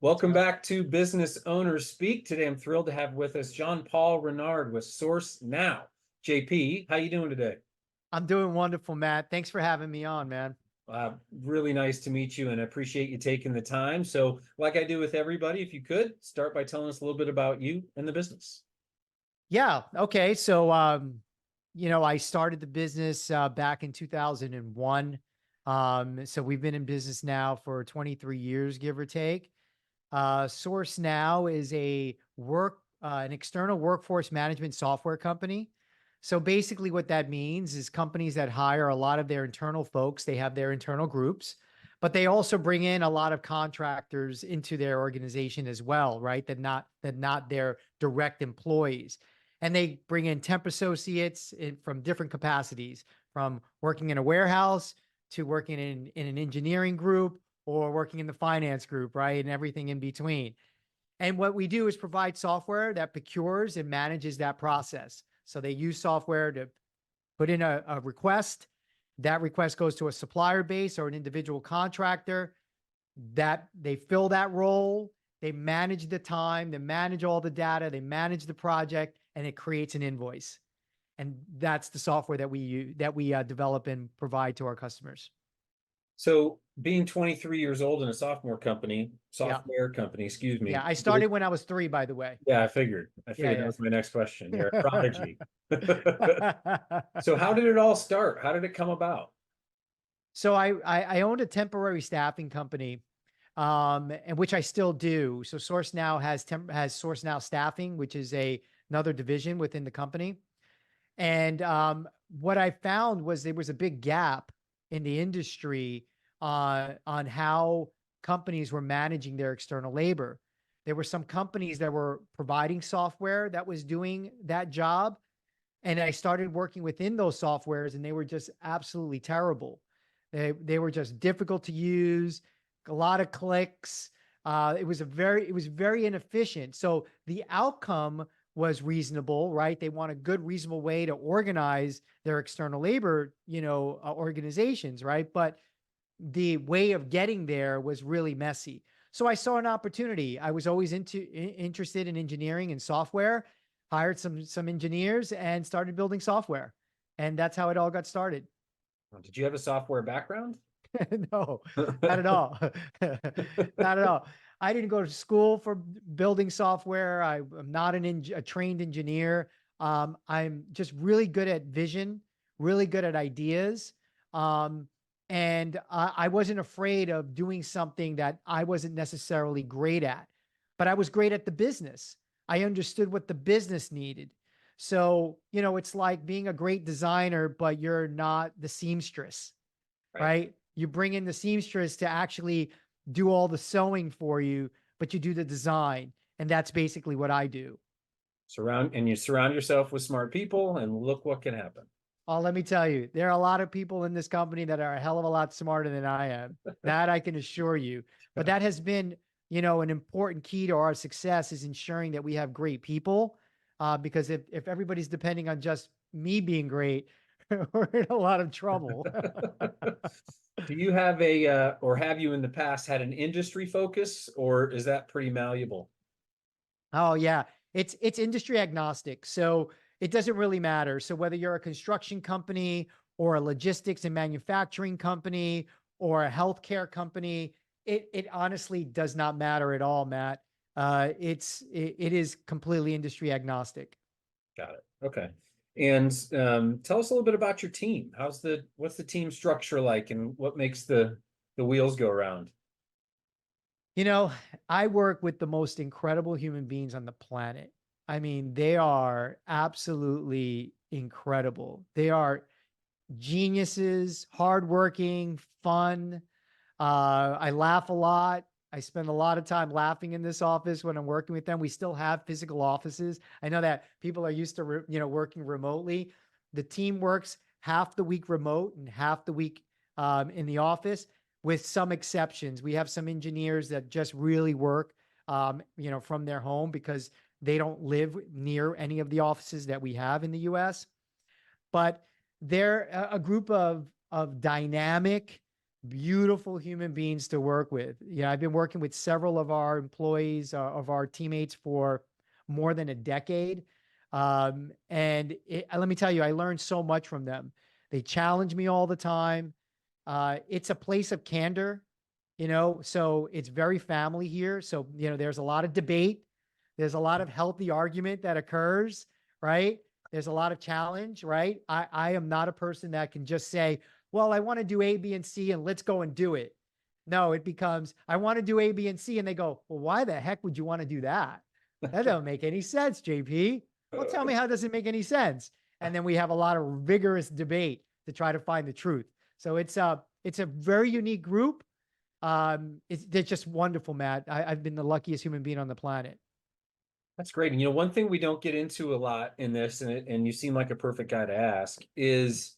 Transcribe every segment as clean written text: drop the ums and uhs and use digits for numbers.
Welcome back to Business Owners Speak. Today, I'm thrilled to have with us Jean-Paul Renard with SourceNow. JP, how you doing today? I'm doing wonderful, Matt. Thanks for having me on, man. Really nice to meet you, and I appreciate you taking the time. So, like I do with everybody, if you could start by telling us a little bit about you and the business. Yeah. Okay. So, I started the business back in 2001. So we've been in business now for 23 years, give or take. SourceNow is an external workforce management software company. So basically what that means is companies that hire a lot of their internal folks, they have their internal groups, but they also bring in a lot of contractors into their organization as well, right? That not their direct employees. And they bring in temp associates from different capacities, from working in a warehouse to working in an engineering group or working in the finance group, right? And everything in between. And what we do is provide software that procures and manages that process. So they use software to put in a request. That request goes to a supplier base or an individual contractor that they fill that role. They manage the time, they manage all the data, they manage the project, and it creates an invoice. And that's the software that we develop and provide to our customers. So, being 23 years old in a software company, Yeah. excuse me. Yeah. I started when I was 3, by the way. Yeah, I figured. Yeah. That was my next question. You're a prodigy. So, how did it all start? How did it come about? So I owned a temporary staffing company, and which I still do. So SourceNow has SourceNow Staffing, which is another division within the company. And what I found was there was a big gap in the industry on how companies were managing their external labor. There were some companies that were providing software that was doing that job. And I started working within those softwares, and they were just absolutely terrible. They were just difficult to use, a lot of clicks. It was very inefficient. So the outcome was reasonable, right? They want a good, reasonable way to organize their external labor, organizations, right? But the way of getting there was really messy. So I saw an opportunity. I was always interested in engineering and software, hired some engineers and started building software. And that's how it all got started. Did you have a software background? No, not at all. Not at all. I didn't go to school for building software. I'm not a trained engineer. I'm just really good at vision, really good at ideas. And I wasn't afraid of doing something that I wasn't necessarily great at, but I was great at the business. I understood what the business needed. So, it's like being a great designer, but you're not the seamstress, right? You bring in the seamstress to actually do all the sewing for you, but you do the design. And that's basically what I do. You surround yourself with smart people, and look what can happen. Oh, let me tell you, there are a lot of people in this company that are a hell of a lot smarter than I am. That I can assure you. But that has been, an important key to our success, is ensuring that we have great people. Because if everybody's depending on just me being great, we're in a lot of trouble. Do you have or have you in the past had an industry focus, or is that pretty malleable? Oh yeah, it's industry agnostic. So it doesn't really matter. So whether you're a construction company or a logistics and manufacturing company or a healthcare company, it honestly does not matter at all, Matt. It is completely industry agnostic. Got it. Okay. And tell us a little bit about your team. What's the team structure like, and what makes the wheels go around? I work with the most incredible human beings on the planet. I mean, they are absolutely incredible. They are geniuses, hardworking, fun. I laugh a lot. I spend a lot of time laughing in this office when I'm working with them. We still have physical offices. I know that people are used to, working remotely. The team works half the week remote and half the week in the office, with some exceptions. We have some engineers that just really work, from their home because they don't live near any of the offices that we have in the US. But they're a group of dynamic, beautiful human beings to work with. Yeah, I've been working with several of our employees, of our teammates for more than a decade. Let me tell you, I learned so much from them. They challenge me all the time. It's a place of candor, so it's very family here. So, there's a lot of debate. There's a lot of healthy argument that occurs, right? There's a lot of challenge, right? I am not a person that can just say, well, I want to do A, B, and C, and let's go and do it. No, it becomes, I want to do A, B, and C. And they go, well, why the heck would you want to do that? That doesn't make any sense, JP. Well, tell me how does it make any sense? And then we have a lot of vigorous debate to try to find the truth. So it's a very unique group. They're just wonderful, Matt. I've been the luckiest human being on the planet. That's great. And one thing we don't get into a lot in this, and you seem like a perfect guy to ask, is,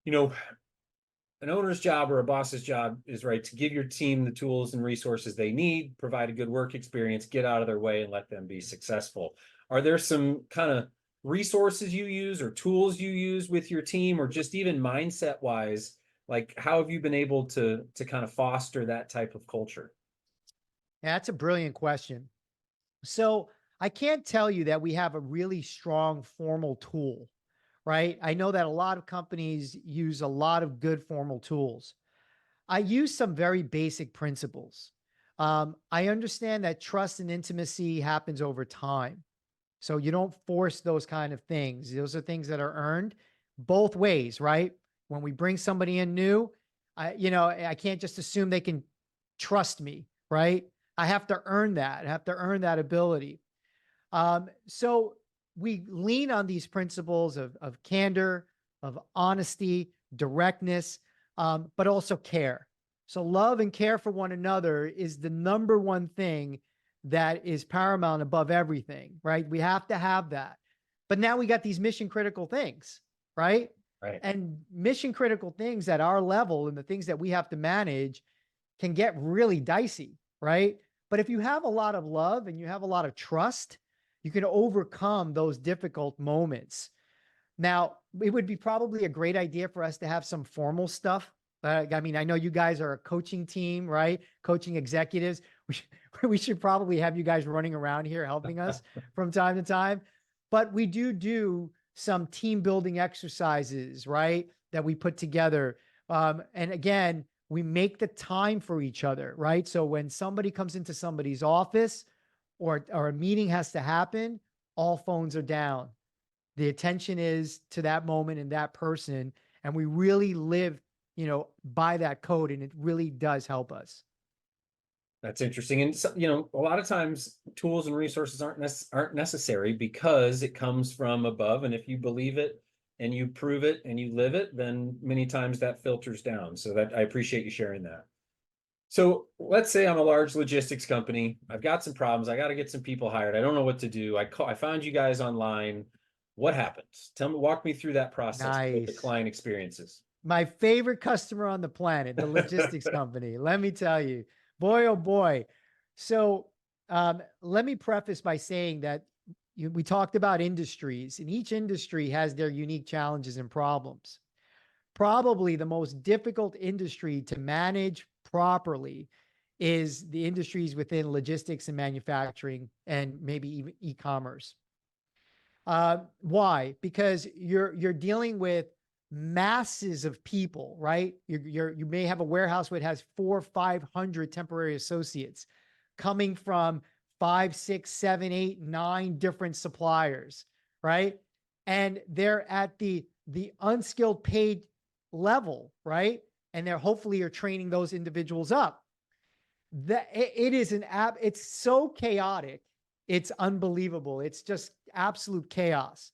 an owner's job or a boss's job is, right, to give your team the tools and resources they need, provide a good work experience, get out of their way, and let them be successful. Are there some kind of resources you use or tools you use with your team, or just even mindset wise, like how have you been able to kind of foster that type of culture? Yeah, that's a brilliant question. So I can't tell you that we have a really strong formal tool, right? I know that a lot of companies use a lot of good formal tools. I use some very basic principles. I understand that trust and intimacy happens over time. So you don't force those kind of things. Those are things that are earned both ways, right? When we bring somebody in new, I can't just assume they can trust me, right? I have to earn that. I have to earn that ability. So we lean on these principles of candor, of honesty, directness, but also care. So love and care for one another is the number one thing that is paramount above everything, right? We have to have that. But now we got these mission critical things, right? Right. And mission critical things at our level and the things that we have to manage can get really dicey, right? But if you have a lot of love and you have a lot of trust, you can overcome those difficult moments. Now, it would be probably a great idea for us to have some formal stuff. I mean, I know you guys are a coaching team, right? Coaching executives. We should probably have you guys running around here helping us from time to time. But we do some team building exercises, right? That we put together. And again, we make the time for each other, right? So when somebody comes into somebody's office or a meeting has to happen, all phones are down. The attention is to that moment and that person. And we really live, by that code, and it really does help us. That's interesting. And so, a lot of times tools and resources aren't necessary because it comes from above. And if you believe it and you prove it and you live it, then many times that filters down. So that I appreciate you sharing that. So let's say I'm a large logistics company. I've got some problems. I got to get some people hired. I don't know what to do. I found you guys online. What happens? Walk me through that process with the Nice. client experiences. My favorite customer on the planet, the logistics company. Let me tell you, boy, oh boy. So let me preface by saying that we talked about industries, and each industry has their unique challenges and problems. Probably the most difficult industry to manage properly is the industries within logistics and manufacturing and maybe even e-commerce. Why? Because you're dealing with masses of people, right? You may have a warehouse where it has 400 or 500 temporary associates coming from 5, 6, 7, 8, 9 different suppliers, right? And they're at the unskilled paid level, right? And they're hopefully are training those individuals up. It's so chaotic. It's unbelievable. It's just absolute chaos.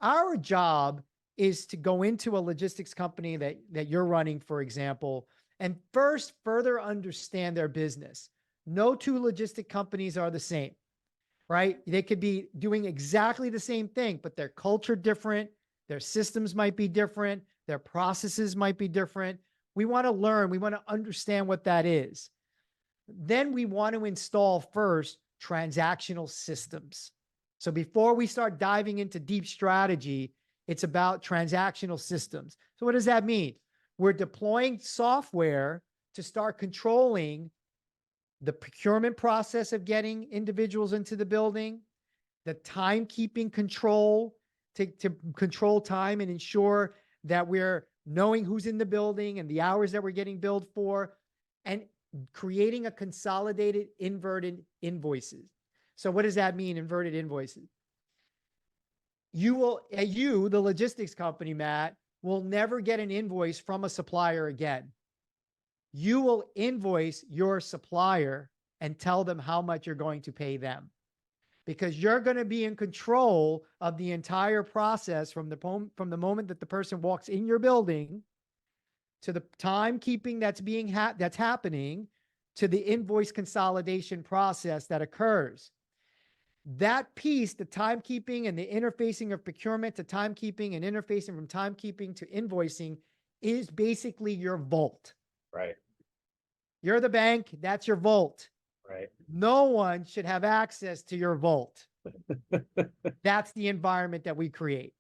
Our job is to go into a logistics company that you're running, for example, and first further understand their business. No two logistic companies are the same, right? They could be doing exactly the same thing, but their culture different, their systems might be different, their processes might be different. We want to learn, we want to understand what that is. Then we want to install first transactional systems. So before we start diving into deep strategy, it's about transactional systems. So what does that mean? We're deploying software to start controlling the procurement process of getting individuals into the building, the timekeeping control to control time and ensure that we're knowing who's in the building and the hours that we're getting billed for, and creating a consolidated inverted invoices. So what does that mean, inverted invoices? You, the logistics company, Matt, will never get an invoice from a supplier again. You will invoice your supplier and tell them how much you're going to pay them, because you're going to be in control of the entire process from the moment that the person walks in your building to the timekeeping that's happening to the invoice consolidation process that occurs. That piece, the timekeeping and the interfacing of procurement to timekeeping and interfacing from timekeeping to invoicing, is basically your vault. Right. You're the bank, that's your vault. Right. No one should have access to your vault. That's the environment that we create.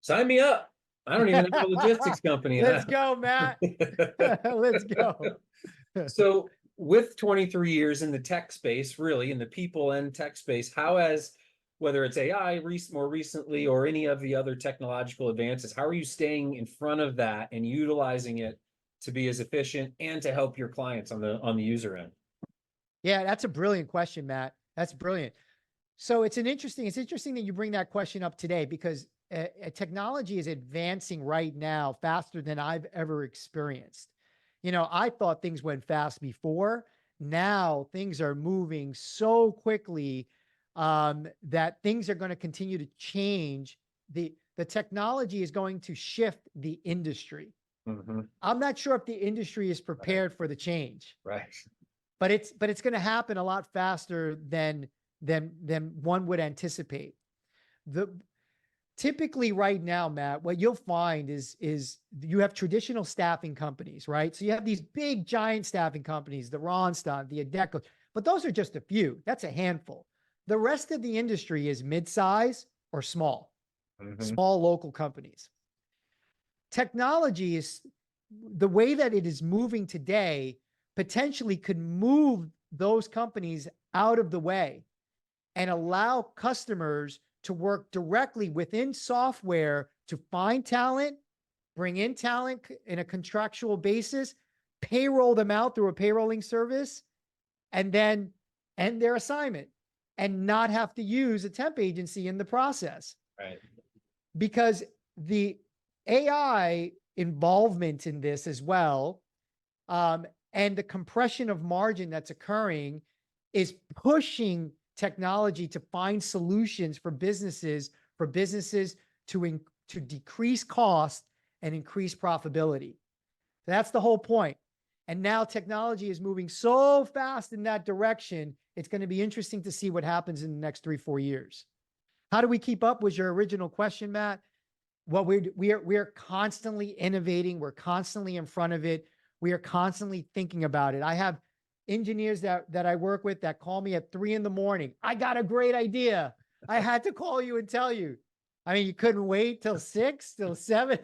Sign me up. I don't even have a logistics company. Let's go, Matt. Let's go. So with 23 years in the tech space, really in the people and tech space, how has, whether it's AI more recently or any of the other technological advances, how are you staying in front of that and utilizing it to be as efficient and to help your clients on the user end? Yeah, that's a brilliant question, Matt. That's brilliant. So it's interesting that you bring that question up today, because technology is advancing right now faster than I've ever experienced. You know, I thought things went fast before. Now things are moving so quickly that things are going to continue to change. The technology is going to shift the industry. Mm-hmm. I'm not sure if the industry is prepared for the change. Right. But it's going to happen a lot faster than one would anticipate. Typically right now, Matt, what you'll find is you have traditional staffing companies, right? So you have these big giant staffing companies, the Randstad, the Adecco, but those are just a few. That's a handful. The rest of the industry is mid-size or small, small local companies. Technology is the way that it is moving today, potentially could move those companies out of the way and allow customers to work directly within software to find talent, bring in talent in a contractual basis, payroll them out through a payrolling service, and then end their assignment and not have to use a temp agency in the process. Right. Because the AI involvement in this as well, and the compression of margin that's occurring, is pushing technology to find solutions for businesses to decrease cost and increase profitability. That's the whole point. And now technology is moving so fast in that direction, it's going to be interesting to see what happens in the next 3-4 years. How do we keep up was your original question, Matt. Well, we are constantly innovating. We're constantly in front of it. We are constantly thinking about it. I have engineers that I work with that call me at 3 a.m. I got a great idea. I had to call you and tell you. I mean, you couldn't wait till 6, till 7,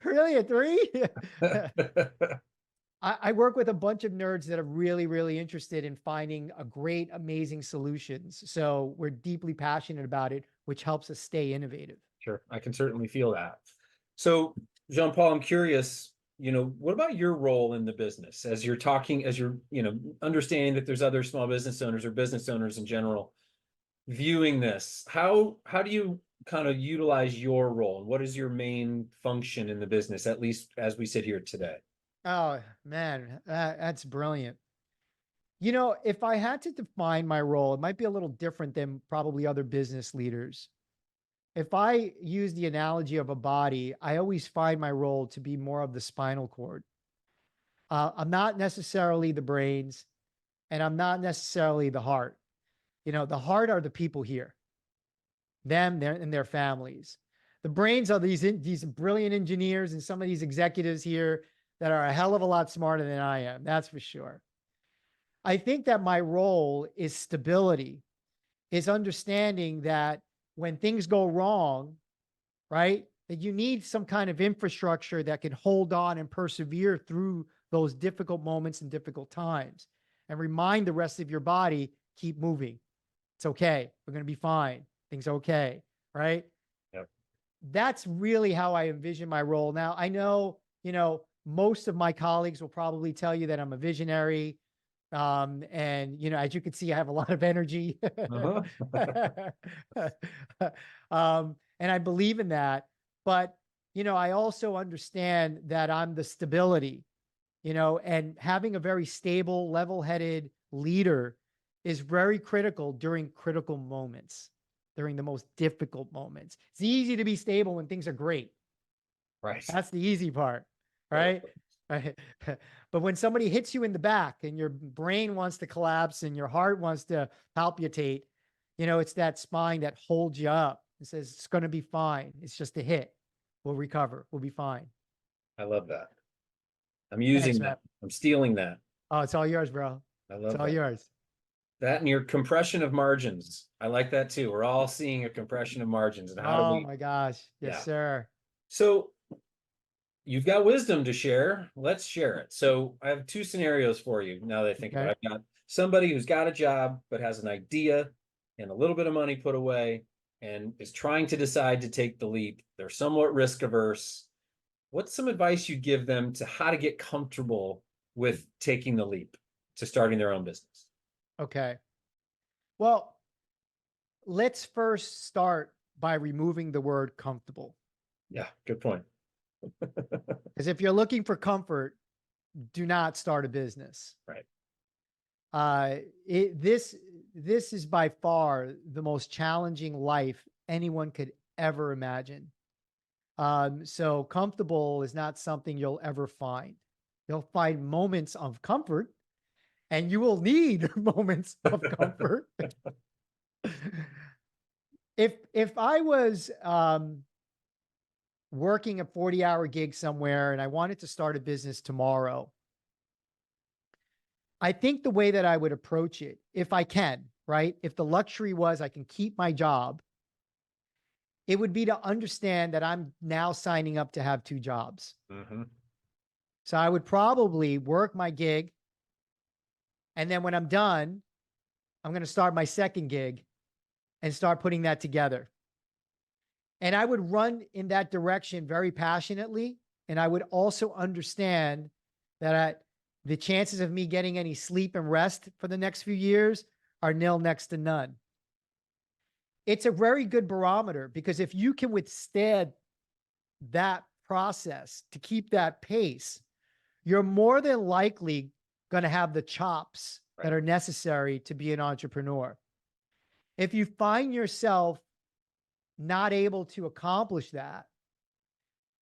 really at 3? I work with a bunch of nerds that are really, really interested in finding a great, amazing solutions. So we're deeply passionate about it, which helps us stay innovative. Sure, I can certainly feel that. So, Jean-Paul, I'm curious, what about your role in the business as you're talking, as you're, understanding that there's other small business owners or business owners in general viewing this? How do you kind of utilize your role? What is your main function in the business, at least as we sit here today? Oh, man, that's brilliant. If I had to define my role, it might be a little different than probably other business leaders. If I use the analogy of a body, I always find my role to be more of the spinal cord. I'm not necessarily the brains, and I'm not necessarily the heart. The heart are the people here, them and their families. The brains are these brilliant engineers and some of these executives here that are a hell of a lot smarter than I am. That's for sure. I think that my role is stability, is understanding that when things go wrong, right, that you need some kind of infrastructure that can hold on and persevere through those difficult moments and difficult times, and remind the rest of your body, keep moving. It's okay. We're going to be fine. Things are okay. Right. Yep. That's really how I envision my role. Now, I know, most of my colleagues will probably tell you that I'm a visionary. And, as you can see, I have a lot of energy. Uh-huh. And I believe in that. But, I also understand that I'm the stability, and having a very stable, level-headed leader is very critical during critical moments, during the most difficult moments. It's easy to be stable when things are great. Right. That's the easy part, right? Right. But when somebody hits you in the back and your brain wants to collapse and your heart wants to palpitate, it's that spine that holds you up and says, it's going to be fine. It's just a hit. We'll recover. We'll be fine. I love that. I'm using Thanks, that. Matt. I'm stealing that. Oh, it's all yours, bro. I love It's all that. yours. That and your compression of margins. I like that too. We're all seeing a compression of margins. And how do we? Oh my gosh. Yes, Yeah. sir. So you've got wisdom to share. Let's share it. So I have two scenarios for you now that I think about it. I've got somebody who's got a job, but has an idea and a little bit of money put away and is trying to decide to take the leap. They're somewhat risk averse. What's some advice you'd give them to how to get comfortable with taking the leap to starting their own business? Okay. Well, let's first start by removing the word comfortable. Yeah, good point. Because if you're looking for comfort, do not start a business. Right. This is by far the most challenging life anyone could ever imagine. So comfortable is not something you'll ever find. You'll find moments of comfort, and you will need moments of comfort. If I was working a 40-hour gig somewhere and I wanted to start a business tomorrow, I think the way that I would approach it, if I can, right? If the luxury was I can keep my job, it would be to understand that I'm now signing up to have two jobs. Mm-hmm. So I would probably work my gig, and then when I'm done, I'm going to start my second gig and start putting that together. And I would run in that direction very passionately. And I would also understand that the chances of me getting any sleep and rest for the next few years are nil, next to none. It's a very good barometer, because if you can withstand that process to keep that pace, you're more than likely going to have the chops that are necessary to be an entrepreneur. If you find yourself not able to accomplish that,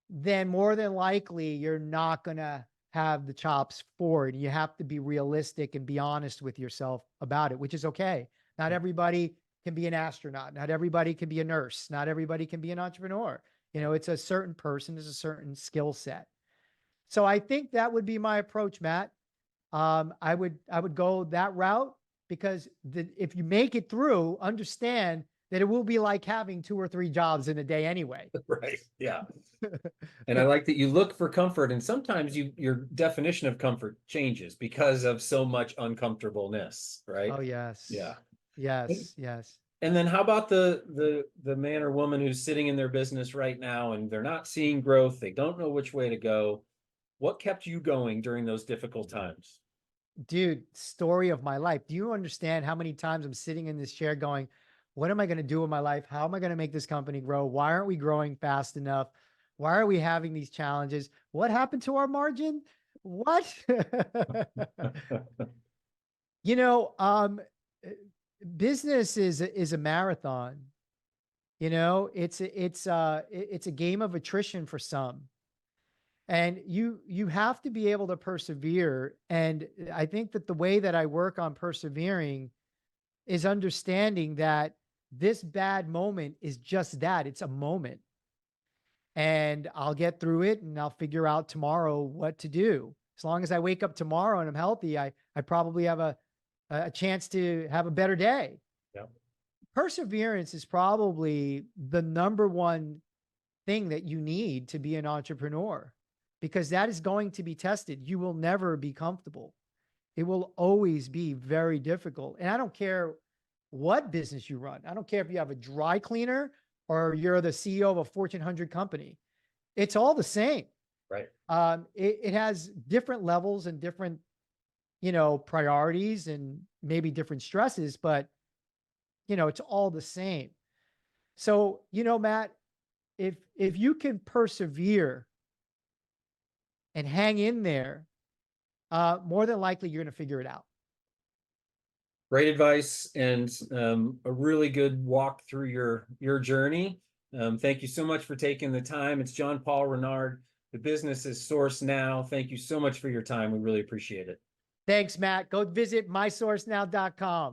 then more than likely you're not going to have the chops for it. You have to be realistic and be honest with yourself about it, which is okay. Not everybody can be an astronaut. Not everybody can be a nurse. Not everybody can be an entrepreneur. It's a certain person, there's a certain skill set. So I think that would be my approach, Matt. I would go that route, because if you make it through, understand that it will be like having 2 or 3 jobs in a day anyway. Right. Yeah. And I like that you look for comfort, and sometimes your definition of comfort changes because of so much uncomfortableness, right? Oh, yes. Yeah. Yes. Yes. And then how about the man or woman who's sitting in their business right now and they're not seeing growth, they don't know which way to go? What kept you going during those difficult times? Dude, story of my life. Do you understand how many times I'm sitting in this chair going, what am I going to do with my life? How am I going to make this company grow? Why aren't we growing fast enough? Why are we having these challenges? What happened to our margin? What? Business is a marathon. It's a game of attrition for some. And you have to be able to persevere. And I think that the way that I work on persevering is understanding that this bad moment is just that. It's a moment. And I'll get through it, and I'll figure out tomorrow what to do. As long as I wake up tomorrow and I'm healthy, I probably have a chance to have a better day. Yeah. Perseverance is probably the number one thing that you need to be an entrepreneur, because that is going to be tested. You will never be comfortable. It will always be very difficult. And I don't care what business you run. I don't care if you have a dry cleaner or you're the CEO of a Fortune 100 company. It's all the same. Right. It has different levels and different, priorities and maybe different stresses, but it's all the same. So, Matt, if you can persevere and hang in there, more than likely you're going to figure it out. Great advice, and a really good walk through your journey. Thank you so much for taking the time. It's John Paul Renard. The business is SourceNow. Thank you so much for your time. We really appreciate it. Thanks, Matt. Go visit mysourcenow.com.